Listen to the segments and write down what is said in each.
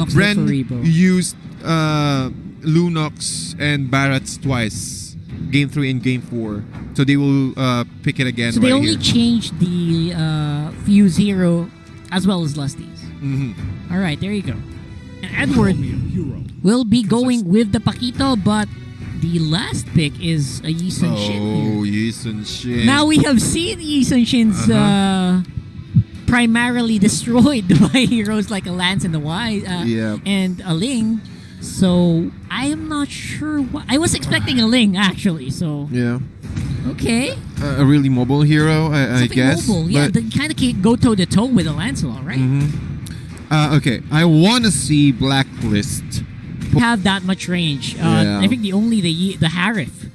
Lunox there for Bren Rebo. used Lunox and Barrett's twice, game 3 and game 4. So they will pick it again. So right they only here. changed the Fuse Hero as well as Lusty's. Mm-hmm. All right, there you go. And Edward will be going with the Paquito, but the last pick is a Yisun Shin here. Oh, Yisun Shin. Now we have seen Yisun Shin's primarily destroyed by heroes like a Lance and a Y and a Ling. So I am not sure what I was expecting a Ling actually. So yeah, okay, a really mobile hero, I guess. Mobile, yeah. They kind of go toe to toe with a Lancelot, right? Okay, I want to see Blacklist have that much range. I think the Harif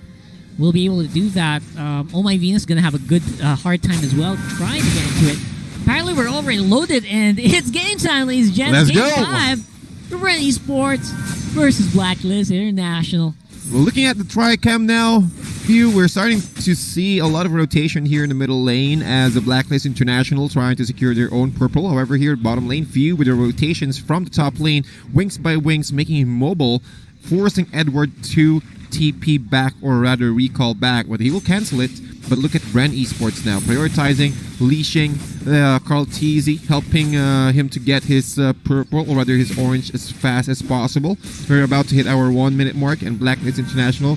will be able to do that. Oh My Venus is gonna have a good hard time as well trying to get into it. Apparently we're already loaded and it's game time, ladies and gentlemen. Let's game go. 5 for Bren Esports versus Blacklist International. We're looking at the Tricam now. We're starting to see a lot of rotation here in the middle lane as the Blacklist International trying to secure their own purple. However, here at bottom lane, Few with the rotations from the top lane, wings by wings, making him mobile, forcing Edward to TP back, or rather recall back, but he will cancel it. But look at Bren Esports now, prioritizing, leashing Carl Teasy, helping him to get his purple, or rather his orange, as fast as possible. We're about to hit our 1 minute mark, and Blacklist International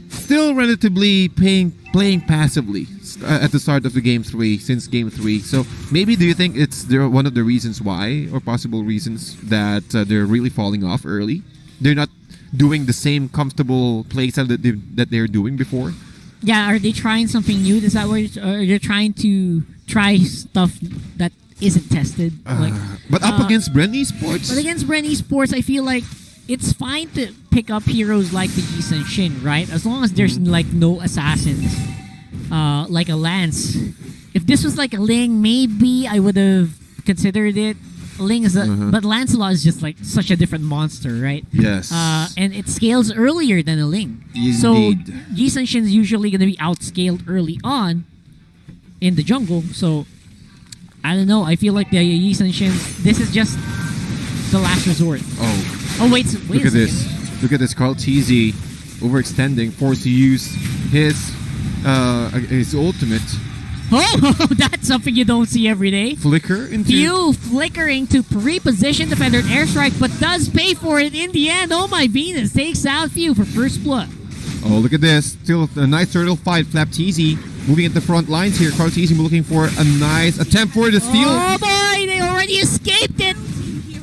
still relatively playing passively at the start of the game 3, since game 3. So maybe do you think it's one of the reasons why, or possible reasons that they're really falling off early? They're not doing the same comfortable playstyle that they're doing before? Yeah, are they trying something new? Is that what you're trying to try stuff that isn't tested? But up against Bren Esports? But against Bren Esports, I feel like it's fine to pick up heroes like the Yisun Shin, right? As long as there's like no assassins, like a Lance. If this was like a Ling, maybe I would have considered it. Ling is but Lancelot is just like such a different monster, right? Yes. And it scales earlier than a Ling. Indeed. So Yisun Shin is usually going to be outscaled early on in the jungle. So I don't know. I feel like the Yisun Shin, this is just the last resort. Oh wait Look at this. Look at this. Carl Teasy overextending, forced to use his ultimate. Oh, that's something you don't see every day. Flicker into... Few flickering to reposition defender airstrike, but does pay for it in the end. Oh My Venus takes out Few for first blood. Oh, look at this. Still a nice turtle fight. Flap Teasy moving at the front lines here. Carl Teasy looking for a nice attempt for the steal. Oh boy, they already escaped it.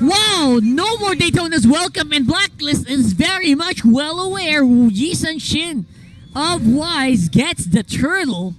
Wow, no more Daytona's welcome, and Blacklist is very much well aware Yisun Shin of Wise gets the turtle.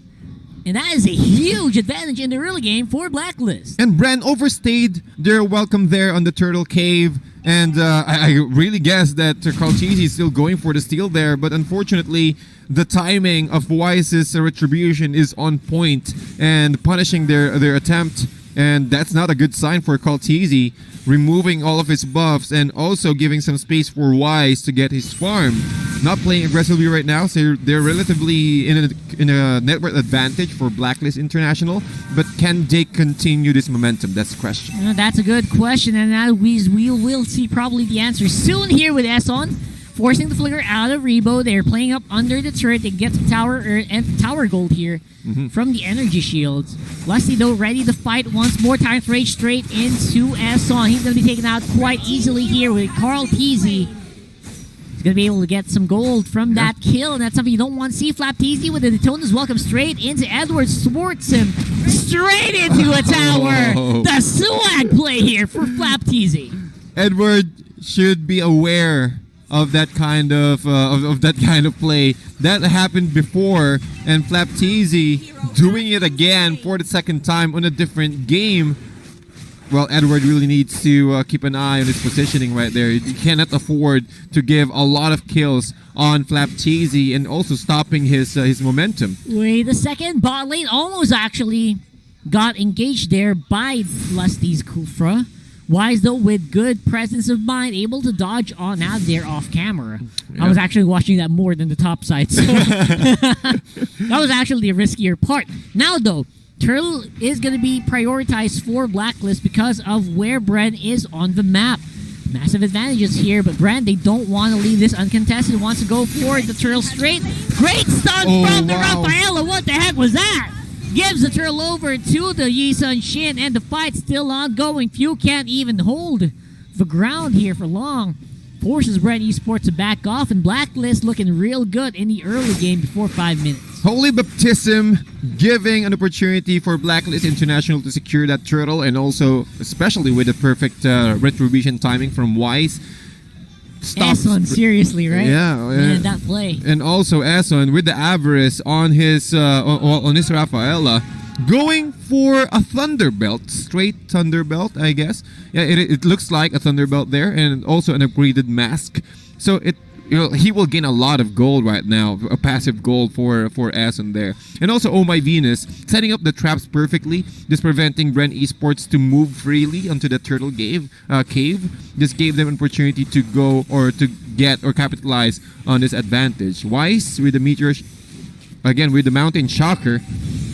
And that is a huge advantage in the early game for Blacklist. And Bren overstayed their welcome there on the Turtle Cave. And I really guess that Carl Teasy is still going for the steal there. But unfortunately, the timing of Wise's retribution is on point and punishing their attempt. And that's not a good sign for Carl Teasy, removing all of his buffs and also giving some space for Wise to get his farm. Not playing aggressively right now, so they're relatively in a network advantage for Blacklist International. But can they continue this momentum? That's the question. That's a good question, and now we will see probably the answer soon here with Esson. Forcing the flicker out of Rebo. They're playing up under the turret. They get some tower gold here from the energy shields. Lusty though ready to fight once more. Times Rage straight into Esson. He's going to be taken out quite easily here with Carl Teasy. He's going to be able to get some gold from that kill, and that's something you don't want to see. Flap Teasy with the Daytona's welcome straight into Edward. Thwarts him straight into a tower. The swag play here for Flap Teasy. Edward should be aware of that kind of play that happened before, and Flap Teasy doing it again for the second time on a different game. Well, Edward really needs to keep an eye on his positioning right there. He cannot afford to give a lot of kills on Flap Teasy and also stopping his momentum. Wait a second, bot lane almost actually got engaged there by Lusty's Kufra. Wise though with good presence of mind, able to dodge on out there off camera. Yeah. I was actually watching that more than the top side. So that was actually the riskier part. Now though, Turtle is going to be prioritized for Blacklist because of where Bren is on the map. Massive advantages here, but Bren, they don't want to leave this uncontested. Wants to go for the turtle straight. Great stun from the Rafaela. What the heck was that? Gives the turtle over to the Yi-Sun Shin, and the fight's still ongoing. Few can't even hold the ground here for long. Forces Bren Esports to back off, and Blacklist looking real good in the early game before 5 minutes. Holy Baptism giving an opportunity for Blacklist International to secure that turtle, and also, especially with the perfect retribution timing from Wise. Eson, seriously, right? Yeah, man, that play. And also Eson with the avarice on his Rafaela, going for a Thunderbelt, straight Thunderbelt, I guess. Yeah, it looks like a Thunderbelt there, and also an upgraded mask. So he will gain a lot of gold right now, a passive gold for Eson there. And also Oh My Venus, setting up the traps perfectly, just preventing Bren Esports to move freely onto the turtle cave. This gave them an opportunity to go or to get or capitalize on this advantage. Wise with the meteor, again with the mountain shocker,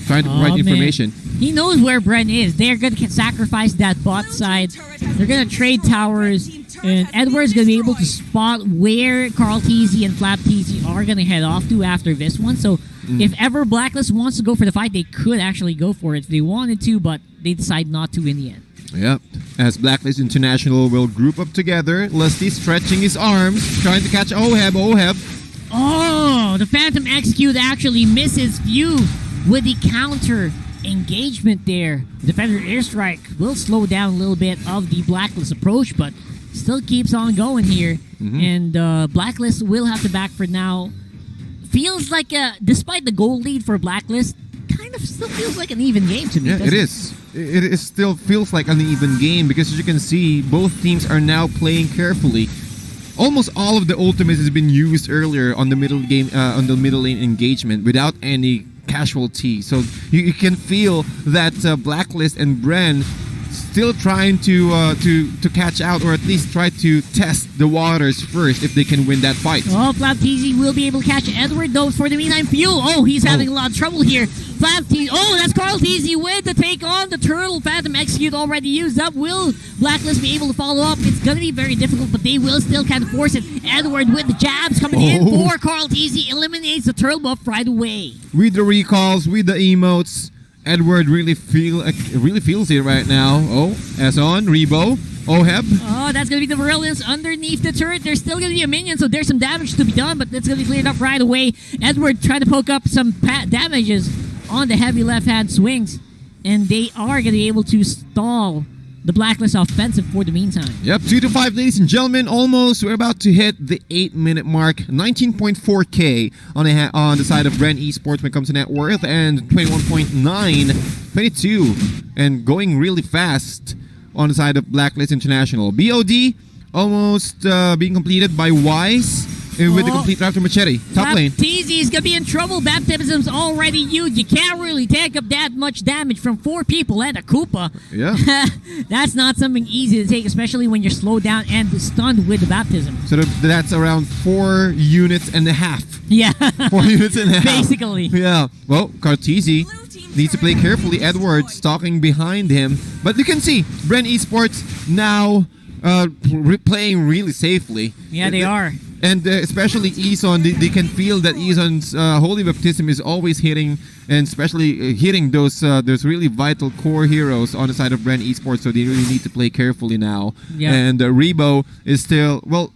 trying to provide information. He knows where Bren is. They're going to sacrifice that bot side. They're going to trade towers. And Edward's going to be able to spot where Carl TZ and Flap TZ are going to head off to after this one. So if ever Blacklist wants to go for the fight, they could actually go for it if they wanted to, but they decide not to in the end. Yep. As Blacklist International will group up together, Lusty stretching his arms, trying to catch Oheb. Oh, the Phantom Execute actually misses Few with the counter engagement there. Defender Airstrike will slow down a little bit of the Blacklist approach, but still keeps on going here. And Blacklist will have to back for now. Feels like, despite the goal lead for Blacklist, kind of still feels like an even game to me. Yeah, it is. It still feels like an even game because, as you can see, both teams are now playing carefully. Almost all of the ultimates has been used earlier on the middle game, on the middle lane engagement without any casualty. So you can feel that Blacklist and Bren still trying to catch out, or at least try to test the waters first if they can win that fight. Oh, Flap TZ will be able to catch Edward though for the meantime. Few. Oh, he's having a lot of trouble here. Flap TZ. Oh, that's Carl TZ with the take on the turtle. Phantom Execute already used up. Will Blacklist be able to follow up? It's going to be very difficult, but they will still kind of force it. Edward with the jabs coming in for Carl TZ. Eliminates the turtle buff right away. With the recalls, with the emotes, Edward really feels it right now. Oh, Eson, Rebo, Oheb. Oh, that's going to be the brilliance underneath the turret. There's still going to be a minion, so there's some damage to be done, but that's going to be cleared up right away. Edward trying to poke up some damages on the heavy left-hand swings, and they are going to be able to stall the Blacklist offensive for the meantime. Yep, 2 to 5, ladies and gentlemen. Almost, we're about to hit the 8-minute mark. 19.4K on the side of Bren Esports when it comes to net worth, and 21.9, 22, and going really fast on the side of Blacklist International. BOD almost being completed by Wise. With the complete Raptor Machete. Top lane. TZ is going to be in trouble. Baptism's already used. You can't really take up that much damage from 4 people and a Koopa. Yeah. That's not something easy to take, especially when you're slowed down and stunned with the Baptism. So that's around 4 units and a half. Yeah. 4 units and a half. Basically. Yeah. Well, Cartesi needs to play carefully. Edward stalking behind him. But you can see, Bren Esports now playing really safely. Yeah, they are. And especially Eson, they can feel that Eson's Holy Baptism is always hitting, and especially hitting those really vital core heroes on the side of Bren Esports, so they really need to play carefully now. Yeah. And Rebo is still, well,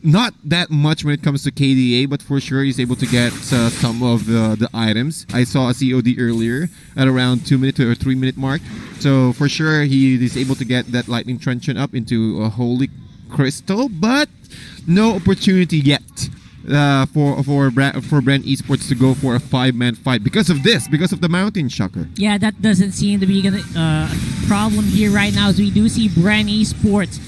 not that much when it comes to KDA, but for sure he's able to get some of the items. I saw a COD earlier at around 2-minute or 3-minute mark. So for sure he is able to get that Lightning Truncheon up into a Holy Crystal, but no opportunity yet for Bren Esports to go for a 5-man fight because of the Mountain Shocker. Yeah, that doesn't seem to be a problem here right now, as we do see Bren Esports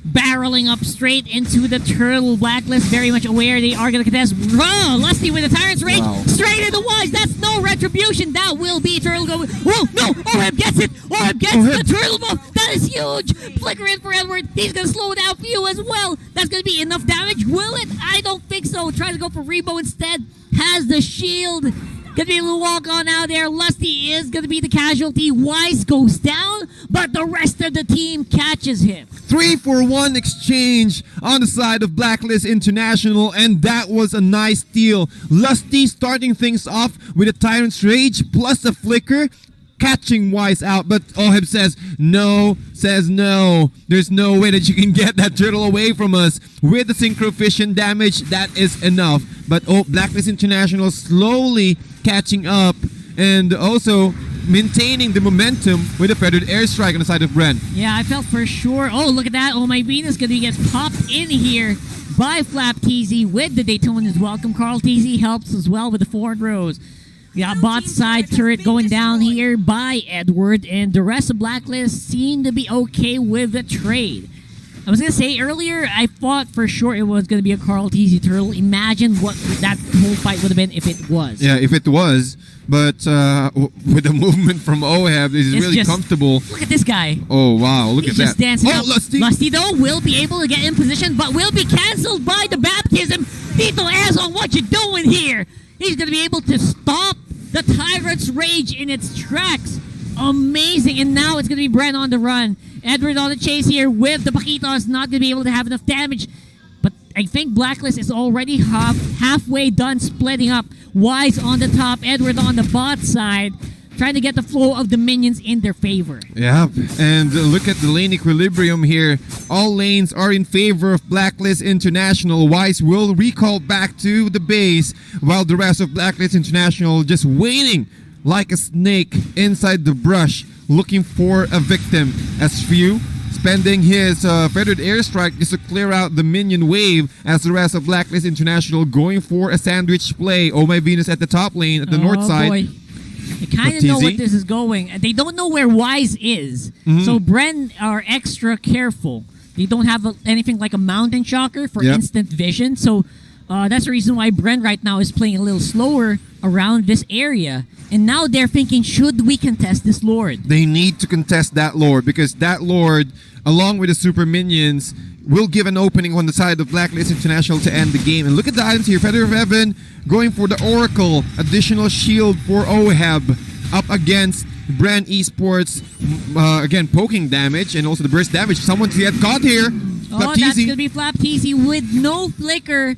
barreling up straight into the turtle. Blacklist very much aware they are going to contest. Lusty with the Tyrant's Rage. Wow. Straight in the wise. That's no retribution. That will be turtle going. Whoa, no. Oheb gets it. Oheb gets the turtle buff. That is huge. Flicker in for Edward. He's going to slow down Few as well. That's going to be enough damage. Will it? I don't think so. Tries to go for Rebo instead. Has the shield. Gonna be able to walk on out there. Lusty is gonna be the casualty. Wise goes down, but the rest of the team catches him. 3-for-1 exchange on the side of Blacklist International, and that was a nice steal. Lusty starting things off with a Tyrant's Rage plus a Flicker, catching Wise out, but Oheb says no. There's no way that you can get that turtle away from us. With the Synchro Fission damage, that is enough. But Blacklist International slowly catching up and also maintaining the momentum with a feathered airstrike on the side of Bren. Yeah, I felt for sure. Oh, look at that. Oh, my Venus gonna get popped in here by Flap TZ with the Daytona's welcome. Carl TZ helps as well with the forward rows. We got bot side turret going down here by Edward, and the rest of Blacklist seem to be okay with the trade. I was going to say earlier, I thought for sure it was going to be a Carl TZ turtle. Imagine what that whole fight would have been if it was. Yeah, if it was. But with the movement from Oheb, this is really just comfortable. Look at this guy. Oh, wow. Look He's at just that. Dancing oh, up. Lusty. Lusty, though, will be able to get in position, but will be cancelled by the baptism. Tito Azon, what you doing here? He's going to be able to stop the Tyrant's Rage in its tracks. Amazing. And now it's going to be Bren on the run. Edward on the chase here with the Paquitos, not going to be able to have enough damage. But I think Blacklist is already halfway done splitting up. Wise on the top, Edward on the bot side, trying to get the flow of the minions in their favor. Yeah, and look at the lane equilibrium here. All lanes are in favor of Blacklist International. Wise will recall back to the base, while the rest of Blacklist International just waiting like a snake inside the brush, looking for a victim. As Few spending his feathered airstrike just to clear out the minion wave, as the rest of Blacklist International going for a sandwich play. Oh my Venus at the top lane at the north side. Boy. They kind of know what this is going. They don't know where Wise is. So Bren are extra careful. They don't have anything like a mountain shocker for instant vision. So that's the reason why Bren right now is playing a little slower around this area. And now they're thinking, should we contest this Lord? They need to contest that Lord, because that Lord, along with the super minions, will give an opening on the side of Blacklist International to end the game. And look at the items here. Feather of Heaven going for the Oracle. Additional shield for Oheb up against Bren Esports. Again, poking damage and also the burst damage. Someone to get caught here. Oh, that's going to be Flap TZ with no flicker.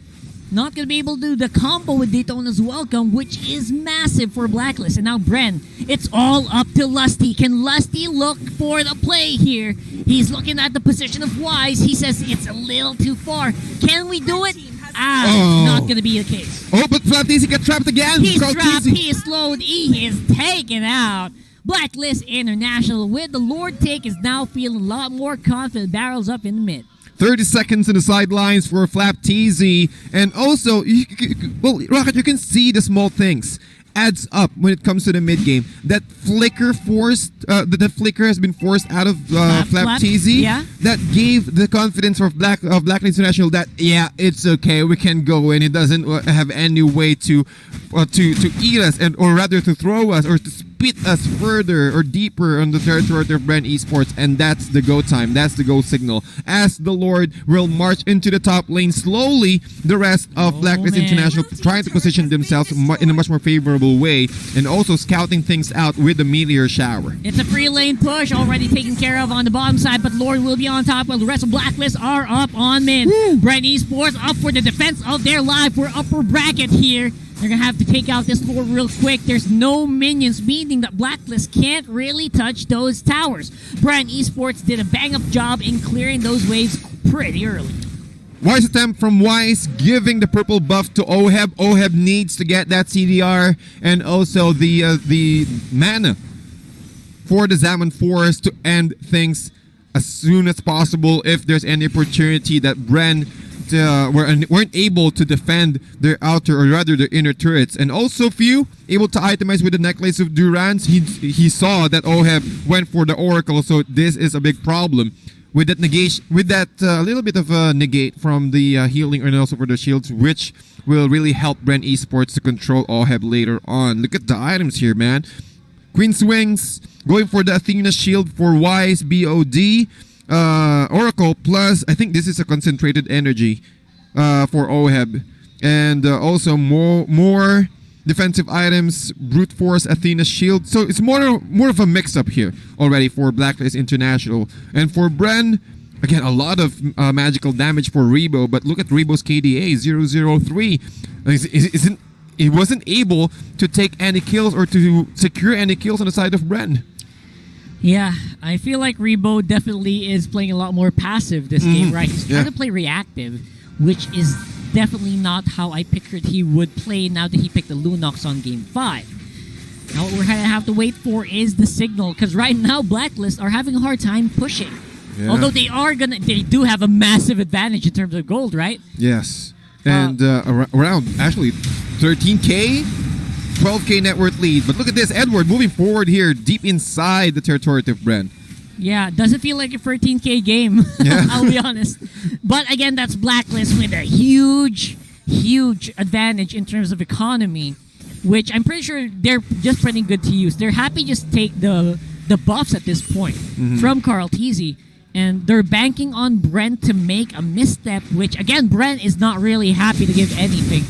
Not going to be able to do the combo with Daytona's welcome, which is massive for Blacklist. And now Bren, it's all up to Lusty. Can Lusty look for the play here? He's looking at the position of Wise. He says it's a little too far. Can we do it? Not going to be the case. Oh, but Flap TZ got trapped again. He's trapped. He is slowed. He is taken out. Blacklist International with the Lord take is now feeling a lot more confident. Barrels up in the mid. 30 seconds in the sidelines for Flap TZ. And also, Rocket, you can see the small things adds up when it comes to the mid game. That flicker that flicker has been forced out of Flap TZ. Yeah. That gave the confidence of Blacklist International that it's okay, we can go in. It doesn't have any way to eat us, or rather to throw us or to spit us further or deeper on the territory of Bren Esports. And that's the go time. That's the go signal. As the Lord will march into the top lane slowly, the rest of Blacklist International trying to position themselves in a much more favorable way, and also scouting things out with the meteor shower. It's a free lane push already taken care of on the bottom side, but Lord will be on top while the rest of Blacklist are up on mid. Bren Esports up for the defense of their life for upper bracket here. They're going to have to take out this Lord real quick. There's no minions, meaning that Blacklist can't really touch those towers. Bren Esports did a bang-up job in clearing those waves pretty early. Wise attempt from Wise, giving the purple buff to Oheb. Oheb needs to get that CDR and also the mana for the Zaman Forest to end things as soon as possible if there's any opportunity that Bren weren't able to defend their outer, or rather their inner turrets. And also Few able to itemize with the Necklace of Durance. He saw that Oheb went for the Oracle, so this is a big problem. With that negation, with that little bit of a negate from the healing and also for the shields, which will really help Bren Esports to control Oheb later on. Look at the items here, man. Queen Swings, going for the Athena shield for Wise, BOD. Oracle plus, I think this is a concentrated energy for Oheb. And also more defensive items, brute force, Athena's shield. So it's more of a mix-up here already for Blacklist International. And for Bren, again, a lot of magical damage for Rebo, but look at Rebo's KDA, 003. He wasn't able to take any kills or to secure any kills on the side of Bren. Yeah, I feel like Rebo definitely is playing a lot more passive this game, right? He's trying to play reactive, which is definitely not how I pictured he would play now that he picked the Lunox on Game 5. Now what we're going to have to wait for is the signal, because right now Blacklist are having a hard time pushing. Yeah. Although they do have a massive advantage in terms of gold, right? Yes. And around, actually, 13K, 12K net worth lead. But look at this, Edward moving forward here, deep inside the territory of Bren. Yeah, doesn't feel like a 13K game, yeah. I'll be honest. But again, that's Blacklist with a huge advantage in terms of economy, which I'm pretty sure they're just pretty good to use. They're happy just take the buffs at this point from Carl Teasy, and they're banking on Bren to make a misstep, which again, Bren is not really happy to give anything.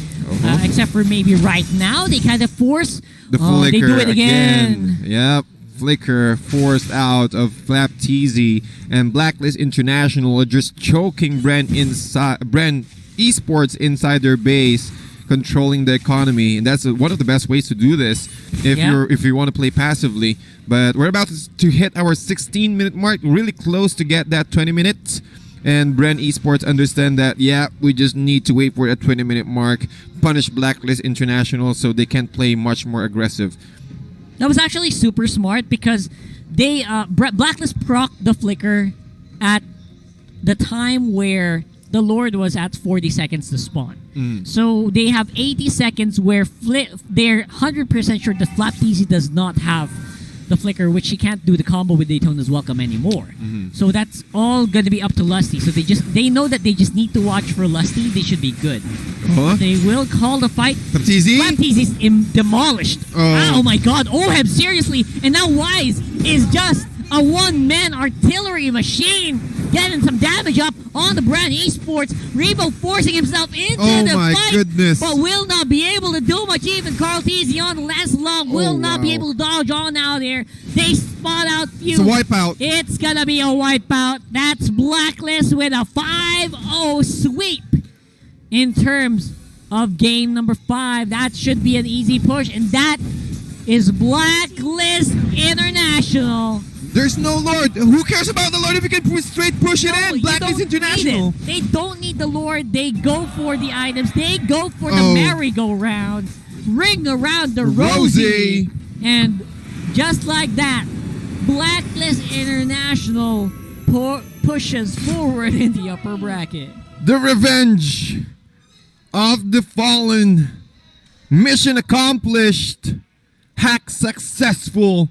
Except for maybe right now, they kind of force the flicker. They do it again. Yep, flicker forced out of Flap Teasy, and Blacklist International are just choking Bren Esports inside their base, controlling the economy, and that's one of the best ways to do this if you want to play passively. But we're about to hit our 16-minute mark, really close to get that 20 minutes. And Bren Esports understand that, we just need to wait for that 20-minute mark, punish Blacklist International so they can play much more aggressive. That was actually super smart because they Blacklist procced the flicker at the time where the Lord was at 40 seconds to spawn. So they have 80 seconds where they're 100% sure that Flap Teasy does not have the flicker, which she can't do the combo with Daytona's Welcome anymore. So that's all going to be up to Lusty. So they know that they just need to watch for Lusty. They should be good. They will call the fight. Flap Teasy? Flap Teasy's demolished. Oh my god. Oheb, seriously. And now Wise is just a one-man artillery machine getting some damage up on the Bren Esports. Rebo forcing himself into the fight. Goodness. But will not be able to do much. Even Carl Teasy on Lancelot will not be able to dodge on out there. They spot out few. It's a wipeout. It's gonna be a wipeout. That's Blacklist with a 5-0 sweep in terms of game number 5. That should be an easy push, and that is Blacklist International. There's no Lord. Who cares about the Lord if you can straight push it in? Blacklist International. They don't need the Lord. They go for the items. They go for the merry-go-round. Ring around the Rosie. And just like that, Blacklist International pushes forward in the upper bracket. The revenge of the fallen. Mission accomplished. Hack successful.